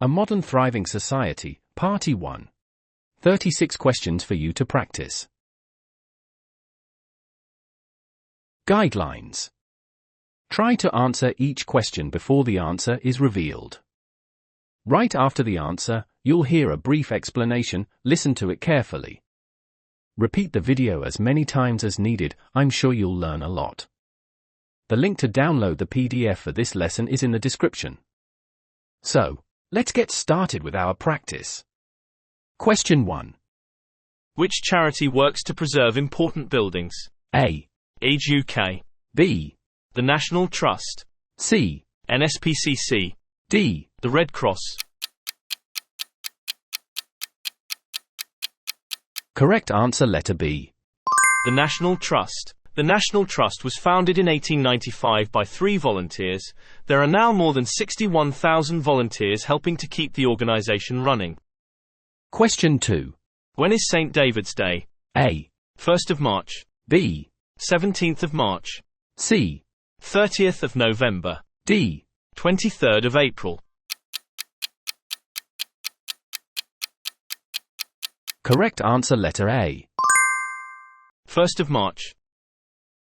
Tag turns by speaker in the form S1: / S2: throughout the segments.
S1: A Modern Thriving Society, Party 1. 36 questions for you to practice. Guidelines. Try to answer each question before the answer is revealed. Right after the answer, you'll hear a brief explanation. Listen to it carefully. Repeat the video as many times as needed. I'm sure you'll learn a lot. The link to download the PDF for this lesson is in the description. So, let's get started with our practice. Question 1.
S2: Which charity works to preserve important buildings?
S1: A.
S2: Age UK.
S1: B.
S2: The National Trust.
S1: C.
S2: NSPCC.
S1: D.
S2: The Red Cross.
S1: Correct answer letter B.
S2: The National Trust. The National Trust was founded in 1895 by 3 volunteers. There are now more than 61,000 volunteers helping to keep the organization running.
S1: Question 2.
S2: When is St. David's Day?
S1: A.
S2: 1st of March.
S1: B.
S2: 17th of March.
S1: C.
S2: 30th of November.
S1: D.
S2: 23rd of April.
S1: Correct answer letter A.
S2: 1st of March.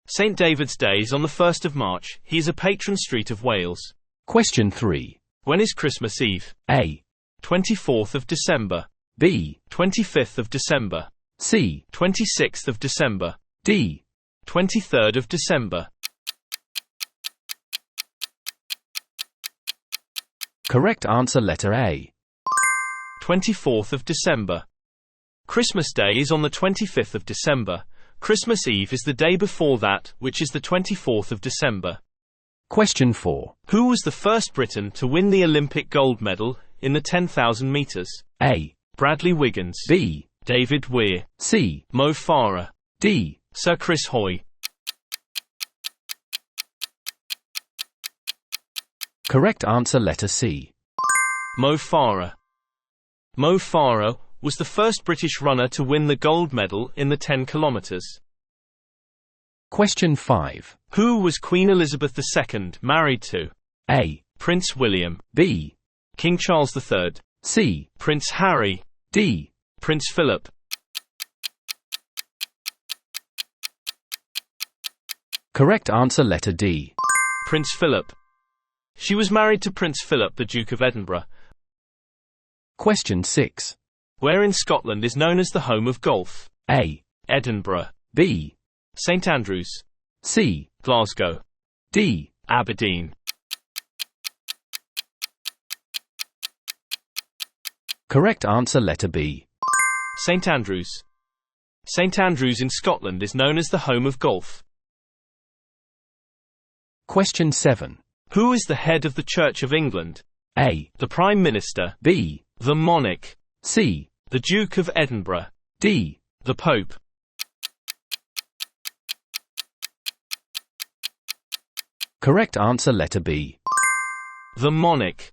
S2: St. David's Day is on the 1st of March. He is a patron saint of Wales.
S1: Question 3.
S2: When is Christmas Eve?
S1: A.
S2: 24th of December.
S1: B.
S2: 25th of December.
S1: C.
S2: 26th of December.
S1: D.
S2: 23rd of December.
S1: Correct answer letter A.
S2: 24th of December. Christmas Day is on the 25th of December. Christmas Eve is the day before that, which is the 24th of December.
S1: Question 4.
S2: Who was the first Briton to win the Olympic gold medal in the 10,000 meters?
S1: A.
S2: Bradley Wiggins.
S1: B.
S2: David Weir.
S1: C.
S2: Mo Farah.
S1: D.
S2: Sir Chris Hoy.
S1: Correct answer letter C.
S2: Mo Farah. Mo Farah was the first British runner to win the gold medal in the 10 kilometers.
S1: Question 5.
S2: Who was Queen Elizabeth II married to?
S1: A.
S2: Prince William.
S1: B.
S2: King Charles III.
S1: C.
S2: Prince Harry.
S1: D.
S2: Prince Philip.
S1: Correct answer letter D.
S2: Prince Philip. She was married to Prince Philip, the Duke of Edinburgh.
S1: Question 6.
S2: Where in Scotland is known as the home of golf?
S1: A.
S2: Edinburgh.
S1: B.
S2: St Andrews.
S1: C.
S2: Glasgow.
S1: D.
S2: Aberdeen.
S1: Correct answer letter B.
S2: St Andrews. St Andrews in Scotland is known as the home of golf.
S1: Question 7.
S2: Who is the head of the Church of England?
S1: A.
S2: The Prime Minister.
S1: B.
S2: The Monarch.
S1: C.
S2: The Duke of Edinburgh.
S1: D.
S2: The Pope.
S1: Correct answer letter B.
S2: The Monarch.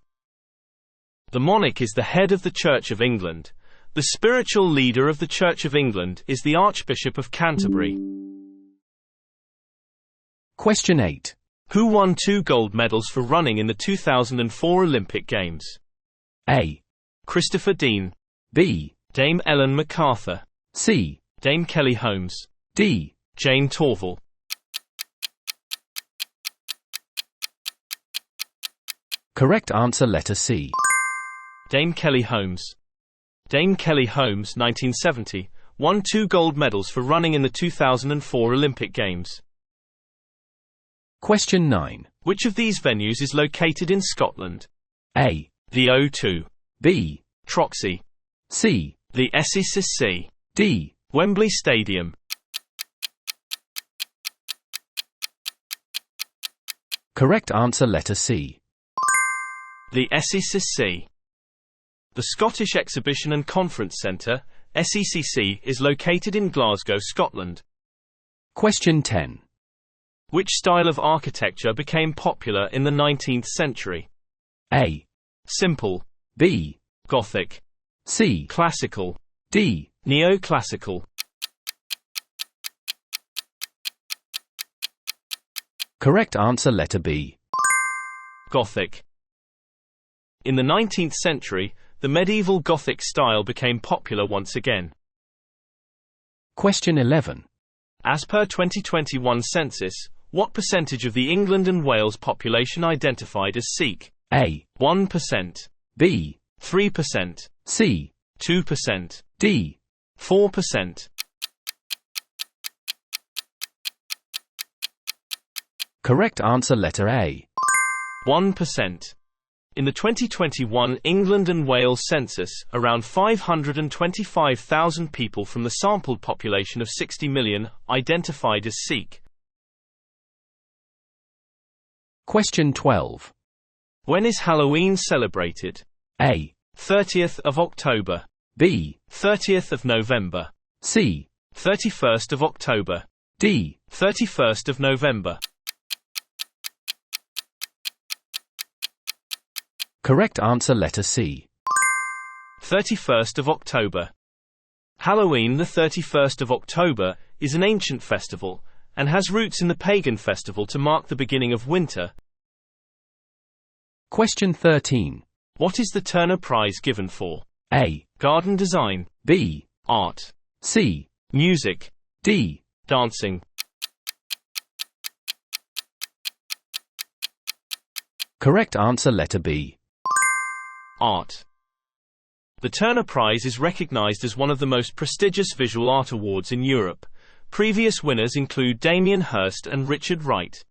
S2: The Monarch is the head of the Church of England. The spiritual leader of the Church of England is the Archbishop of Canterbury.
S1: Question 8.
S2: Who won 2 gold medals for running in the 2004 Olympic Games?
S1: A.
S2: Christopher Dean.
S1: B.
S2: Dame Ellen MacArthur.
S1: C.
S2: Dame Kelly Holmes.
S1: D.
S2: Jane Torval.
S1: Correct answer letter C.
S2: Dame Kelly Holmes. Dame Kelly Holmes, 1970, won 2 gold medals for running in the 2004 Olympic Games.
S1: Question 9.
S2: Which of these venues is located in Scotland?
S1: A.
S2: The O2.
S1: B.
S2: Troxy.
S1: C.
S2: The SECC.
S1: D.
S2: Wembley Stadium.
S1: Correct answer letter C.
S2: The SECC. The Scottish Exhibition and Conference Centre, SECC, is located in Glasgow, Scotland.
S1: Question 10.
S2: Which style of architecture became popular in the 19th century?
S1: A.
S2: Simple.
S1: B.
S2: Gothic.
S1: C.
S2: Classical.
S1: D.
S2: Neoclassical.
S1: Correct answer letter B.
S2: Gothic. In the 19th century, the medieval Gothic style became popular once again.
S1: Question 11.
S2: As per 2021 census, what percentage of the England and Wales population identified as Sikh?
S1: A.
S2: 1%.
S1: B.
S2: 3%.
S1: C.
S2: 2%.
S1: D.
S2: 4%.
S1: Correct answer letter A.
S2: 1%. In the 2021 England and Wales census, around 525,000 people from the sampled population of 60 million identified as Sikh.
S1: Question 12.
S2: When is Halloween celebrated?
S1: A.
S2: 30th of October.
S1: B.
S2: 30th of November.
S1: C.
S2: 31st of October.
S1: D.
S2: 31st of November.
S1: Correct answer letter C.
S2: 31st of October. Halloween, the 31st of October, is an ancient festival, and has roots in the pagan festival to mark the beginning of winter.
S1: Question 13.
S2: What is the Turner Prize given for?
S1: A.
S2: Garden design.
S1: B.
S2: Art.
S1: C.
S2: Music.
S1: D.
S2: Dancing.
S1: Correct answer letter B.
S2: Art. The Turner Prize is recognized as one of the most prestigious visual art awards in Europe. Previous winners include Damien Hirst and Richard Wright.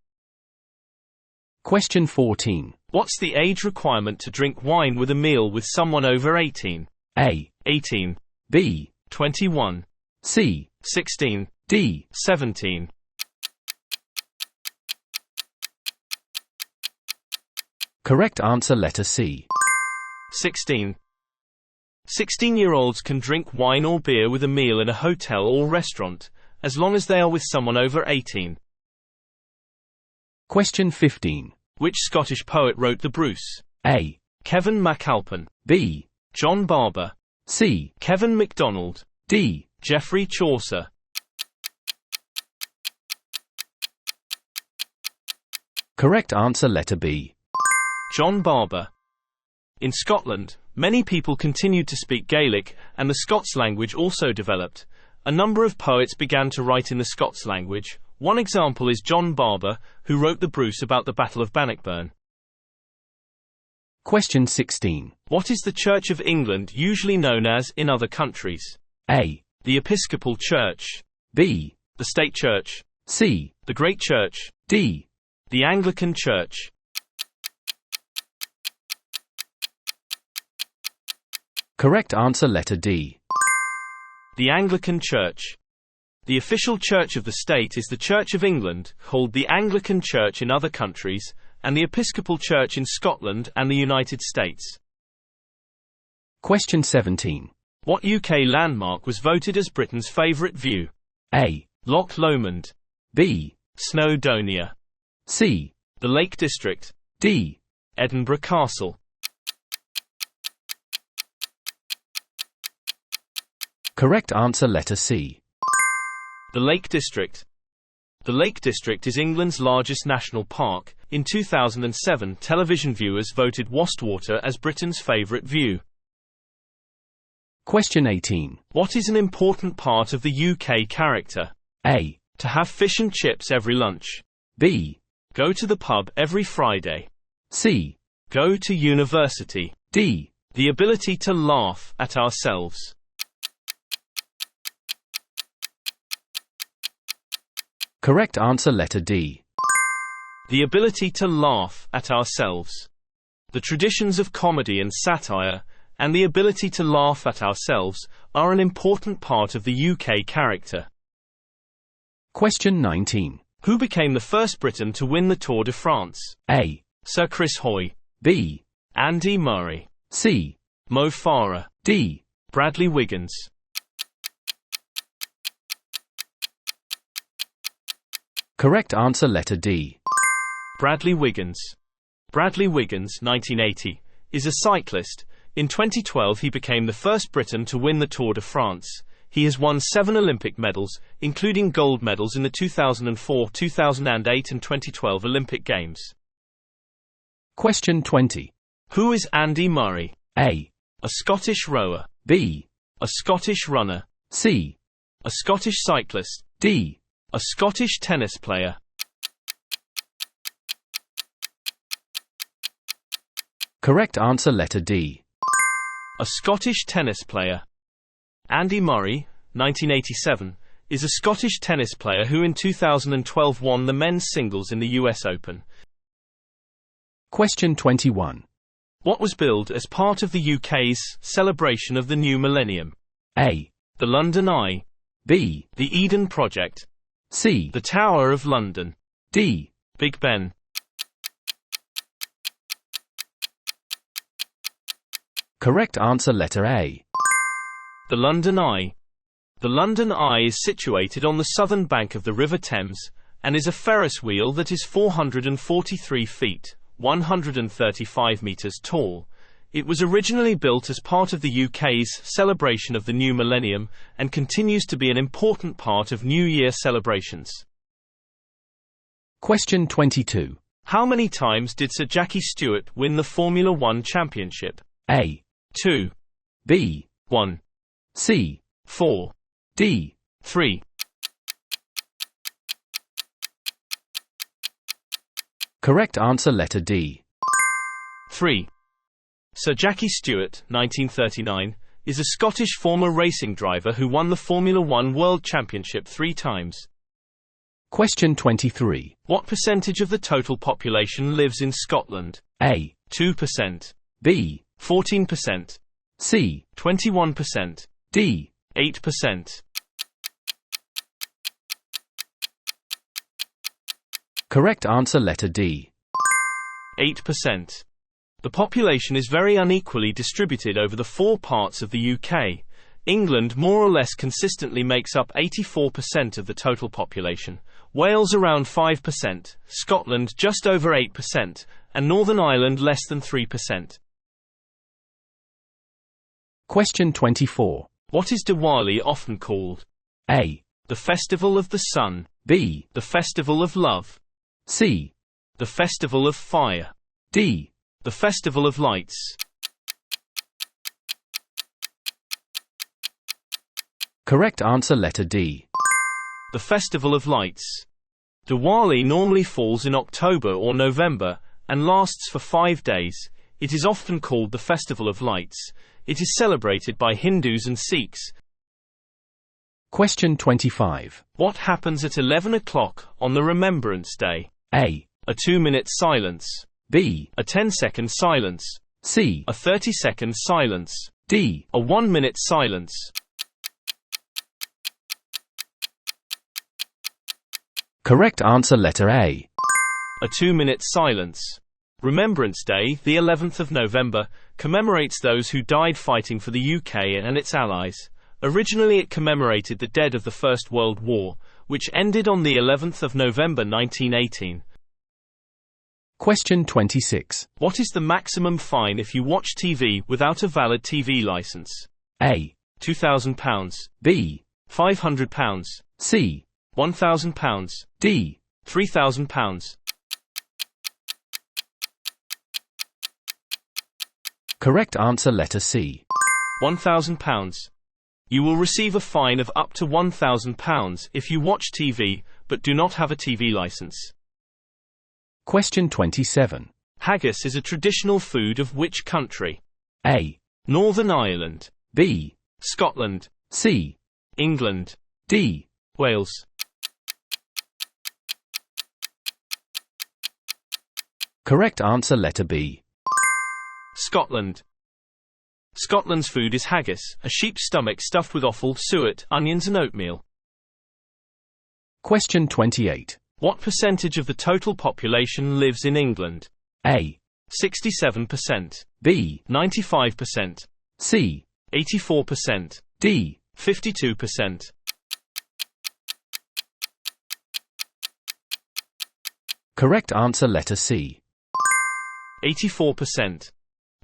S1: Question 14.
S2: What's the age requirement to drink wine with a meal with someone over 18?
S1: A.
S2: 18.
S1: B.
S2: 21.
S1: C.
S2: 16.
S1: D.
S2: 17.
S1: Correct answer letter C.
S2: 16. 16-year-olds can drink wine or beer with a meal in a hotel or restaurant, as long as they are with someone over 18.
S1: Question 15.
S2: Which Scottish poet wrote the Bruce?
S1: A.
S2: Kevin MacAlpin.
S1: B.
S2: John Barber.
S1: C.
S2: Kevin MacDonald.
S1: D.
S2: Geoffrey Chaucer.
S1: Correct answer letter B.
S2: John Barber. In Scotland, many people continued to speak Gaelic, and the Scots language also developed. A number of poets began to write in the Scots language. One example is John Barber, who wrote the Bruce about the Battle of Bannockburn.
S1: Question 16.
S2: What is the Church of England usually known as in other countries?
S1: A.
S2: The Episcopal Church.
S1: B.
S2: The State Church.
S1: C.
S2: The Great Church.
S1: D.
S2: The Anglican Church.
S1: Correct answer letter D.
S2: The Anglican Church. The official church of the state is the Church of England, called the Anglican Church in other countries, and the Episcopal Church in Scotland and the United States.
S1: Question 17.
S2: What UK landmark was voted as Britain's favourite view?
S1: A.
S2: Loch Lomond.
S1: B.
S2: Snowdonia.
S1: C.
S2: The Lake District.
S1: D.
S2: Edinburgh Castle.
S1: Correct answer letter C.
S2: The Lake District. The Lake District is England's largest national park. In 2007, television viewers voted Wastwater as Britain's favourite view.
S1: Question 18.
S2: What is an important part of the UK character?
S1: A.
S2: To have fish and chips every lunch.
S1: B.
S2: Go to the pub every Friday.
S1: C.
S2: Go to university.
S1: D.
S2: The ability to laugh at ourselves.
S1: Correct answer letter D.
S2: The ability to laugh at ourselves. The traditions of comedy and satire, and the ability to laugh at ourselves, are an important part of the UK character.
S1: Question 19.
S2: Who became the first Briton to win the Tour de France?
S1: A.
S2: Sir Chris Hoy.
S1: B.
S2: Andy Murray.
S1: C.
S2: Mo Farah.
S1: D.
S2: Bradley Wiggins.
S1: Correct answer letter D.
S2: Bradley Wiggins. Bradley Wiggins, 1980, is a cyclist. In 2012 he became the first Briton to win the Tour de France. He has won 7 Olympic medals, including gold medals in the 2004, 2008 and 2012 Olympic Games.
S1: Question 20.
S2: Who is Andy Murray?
S1: A.
S2: A Scottish rower.
S1: B.
S2: A Scottish runner.
S1: C.
S2: A Scottish cyclist.
S1: D.
S2: A Scottish tennis player.
S1: Correct answer letter D.
S2: A Scottish tennis player. Andy Murray, 1987, is a Scottish tennis player who in 2012 won the men's singles in the US Open.
S1: Question 21.
S2: What was built as part of the UK's celebration of the new millennium?
S1: A.
S2: The London Eye.
S1: B.
S2: The Eden Project.
S1: C.
S2: The Tower of London.
S1: D.
S2: Big Ben.
S1: Correct answer letter A.
S2: The London Eye. The London Eye is situated on the southern bank of the River Thames, and is a Ferris wheel that is 443 feet, 135 meters tall. It was originally built as part of the UK's celebration of the new millennium, and continues to be an important part of New Year celebrations.
S1: Question 22.
S2: How many times did Sir Jackie Stewart win the Formula One championship?
S1: A.
S2: 2.
S1: B.
S2: 1.
S1: C.
S2: 4.
S1: D.
S2: 3.
S1: Correct answer letter D.
S2: 3. Sir Jackie Stewart, 1939, is a Scottish former racing driver who won the Formula One World Championship 3 times.
S1: Question 23.
S2: What percentage of the total population lives in Scotland?
S1: A.
S2: 2%.
S1: B.
S2: 14%.
S1: C.
S2: 21%.
S1: D.
S2: 8%.
S1: Correct answer letter D.
S2: 8%. The population is very unequally distributed over the 4 parts of the UK. England more or less consistently makes up 84% of the total population, Wales around 5%, Scotland just over 8%, and Northern Ireland less than 3%.
S1: Question 24.
S2: What is Diwali often called?
S1: A.
S2: The Festival of the Sun.
S1: B.
S2: The Festival of Love.
S1: C.
S2: The Festival of Fire.
S1: D.
S2: The Festival of Lights.
S1: Correct answer letter D.
S2: The Festival of Lights. Diwali normally falls in October or November, and lasts for 5 days. It is often called the Festival of Lights. It is celebrated by Hindus and Sikhs.
S1: Question 25.
S2: What happens at 11 o'clock on the Remembrance Day?
S1: A.
S2: A 2-minute silence.
S1: B.
S2: A 10-second silence.
S1: C.
S2: A 30-second silence.
S1: D.
S2: A 1-minute silence.
S1: Correct answer letter A.
S2: A 2-minute silence. Remembrance Day, the 11th of November, commemorates those who died fighting for the UK and its allies. Originally it commemorated the dead of the First World War, which ended on the 11th of November 1918.
S1: Question 26.
S2: What is the maximum fine if you watch TV without a valid TV license?
S1: A.
S2: £2,000.
S1: B.
S2: £500.
S1: C.
S2: £1,000.
S1: D.
S2: £3,000.
S1: Correct answer letter C.
S2: £1,000. You will receive a fine of up to £1,000 if you watch TV, but do not have a TV license.
S1: Question 27.
S2: Haggis is a traditional food of which country?
S1: A.
S2: Northern Ireland.
S1: B.
S2: Scotland.
S1: C.
S2: England.
S1: D.
S2: Wales.
S1: Correct answer letter B.
S2: Scotland. Scotland's food is haggis, a sheep's stomach stuffed with offal, suet, onions and oatmeal.
S1: Question 28.
S2: What percentage of the total population lives in England?
S1: A.
S2: 67%.
S1: B.
S2: 95%.
S1: C.
S2: 84%.
S1: D.
S2: 52%.
S1: Correct answer letter C.
S2: 84%.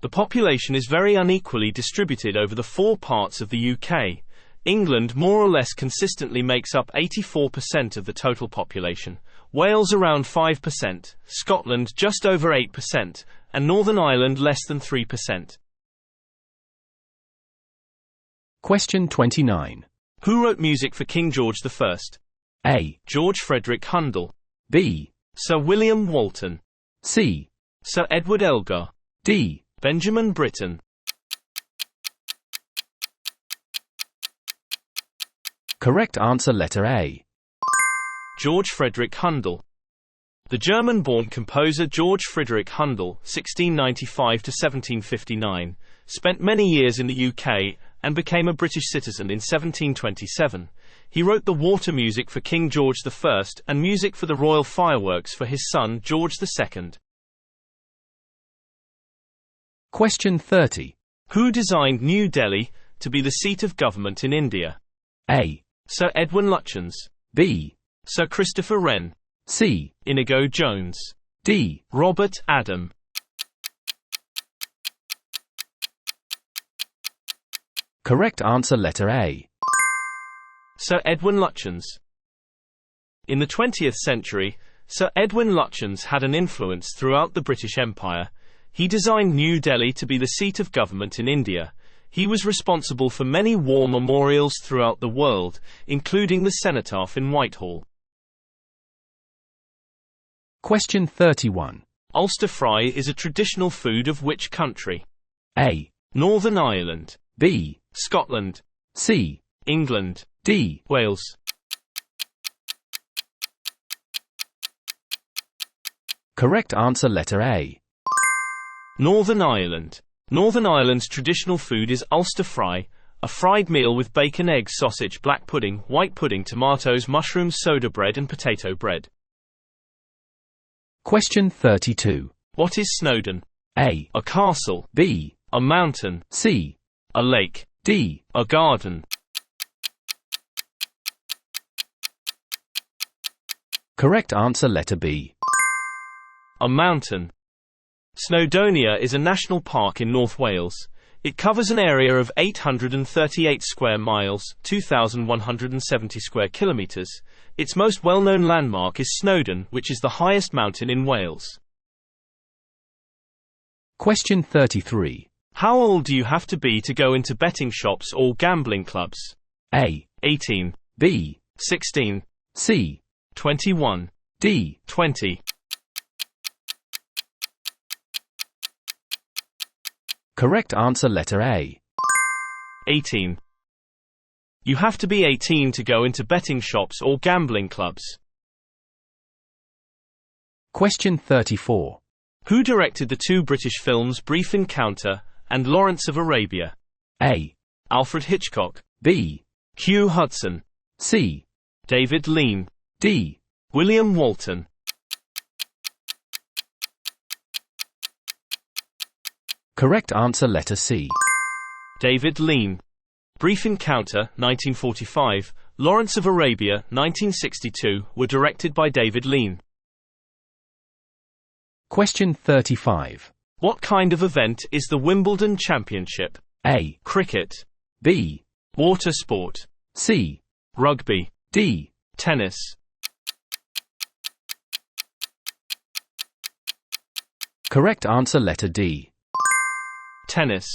S2: The population is very unequally distributed over the 4 parts of the UK. England more or less consistently makes up 84% of the total population, Wales around 5%, Scotland just over 8%, and Northern Ireland less than 3%.
S1: Question 29.
S2: Who wrote music for King George I?
S1: A.
S2: George Frederick Handel.
S1: B.
S2: Sir William Walton.
S1: C.
S2: Sir Edward Elgar.
S1: D.
S2: Benjamin Britten.
S1: Correct answer letter A.
S2: George Frederick Handel. The German-born composer George Friedrich Handel (1695–1759) spent many years in the UK and became a British citizen in 1727. He wrote the water music for King George I and music for the royal fireworks for his son George II.
S1: Question 30.
S2: Who designed New Delhi to be the seat of government in India?
S1: A.
S2: Sir Edwin Lutyens.
S1: B.
S2: Sir Christopher Wren.
S1: C.
S2: Inigo Jones.
S1: D.
S2: Robert Adam.
S1: Correct answer letter A.
S2: Sir Edwin Lutyens. In the 20th century, Sir Edwin Lutyens had an influence throughout the British Empire. He designed New Delhi to be the seat of government in India. He was responsible for many war memorials throughout the world, including the cenotaph in Whitehall.
S1: Question 31.
S2: Ulster fry is a traditional food of which country?
S1: A.
S2: Northern Ireland.
S1: B.
S2: Scotland.
S1: C.
S2: England.
S1: D.
S2: Wales.
S1: Correct answer letter A.
S2: Northern Ireland. Northern Ireland's traditional food is Ulster fry, a fried meal with bacon, eggs, sausage, black pudding, white pudding, tomatoes, mushrooms, soda bread and potato bread.
S1: Question 32.
S2: What is Snowdon?
S1: A.
S2: A castle.
S1: B.
S2: A mountain.
S1: C.
S2: A lake.
S1: D.
S2: A garden.
S1: Correct answer letter B.
S2: A mountain. Snowdonia is a national park in North Wales. It covers an area of 838 square miles, 2,170 square kilometers. Its most well-known landmark is Snowdon, which is the highest mountain in Wales.
S1: Question 33.
S2: How old do you have to be to go into betting shops or gambling clubs?
S1: A.
S2: 18.
S1: B.
S2: 16.
S1: C.
S2: 21.
S1: D.
S2: 20.
S1: Correct answer letter A.
S2: 18. You have to be 18 to go into betting shops or gambling clubs.
S1: Question 34.
S2: Who directed the two British films Brief Encounter and Lawrence of Arabia?
S1: A.
S2: Alfred Hitchcock.
S1: B.
S2: Hugh Hudson.
S1: C.
S2: David Lean.
S1: D.
S2: William Walton.
S1: Correct answer letter C.
S2: David Lean. Brief Encounter, 1945, Lawrence of Arabia, 1962, were directed by David Lean.
S1: Question 35.
S2: What kind of event is the Wimbledon Championship?
S1: A.
S2: Cricket.
S1: B.
S2: Water sport.
S1: C.
S2: Rugby.
S1: D.
S2: Tennis.
S1: Correct answer letter D.
S2: Tennis.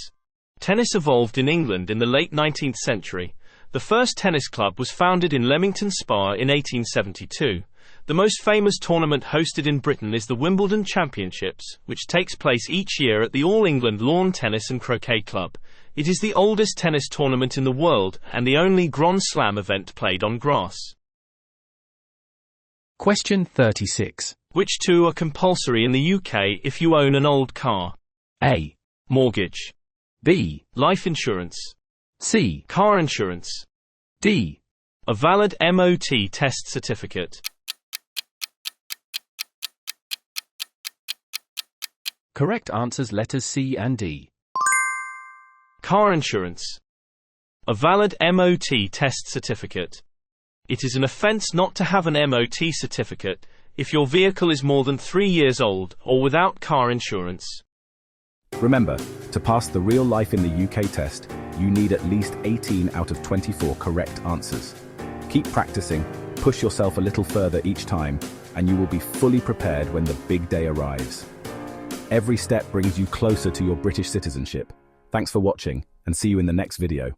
S2: Tennis evolved in England in the late 19th century. The first tennis club was founded in Leamington Spa in 1872. The most famous tournament hosted in Britain is the Wimbledon Championships, which takes place each year at the All England Lawn Tennis and Croquet Club. It is the oldest tennis tournament in the world and the only Grand Slam event played on grass.
S1: Question 36.
S2: Which two are compulsory in the UK if you own an old car?
S1: A.
S2: Mortgage.
S1: B.
S2: Life insurance.
S1: C.
S2: Car insurance.
S1: D.
S2: A valid MOT test certificate.
S1: Correct answers letters C and D.
S2: Car insurance. A valid MOT test certificate. It is an offence not to have an MOT certificate if your vehicle is more than 3 years old or without car insurance.
S3: Remember, to pass the Real Life in the UK test, you need at least 18 out of 24 correct answers. Keep practicing, push yourself a little further each time, and you will be fully prepared when the big day arrives. Every step brings you closer to your British citizenship. Thanks for watching, and see you in the next video.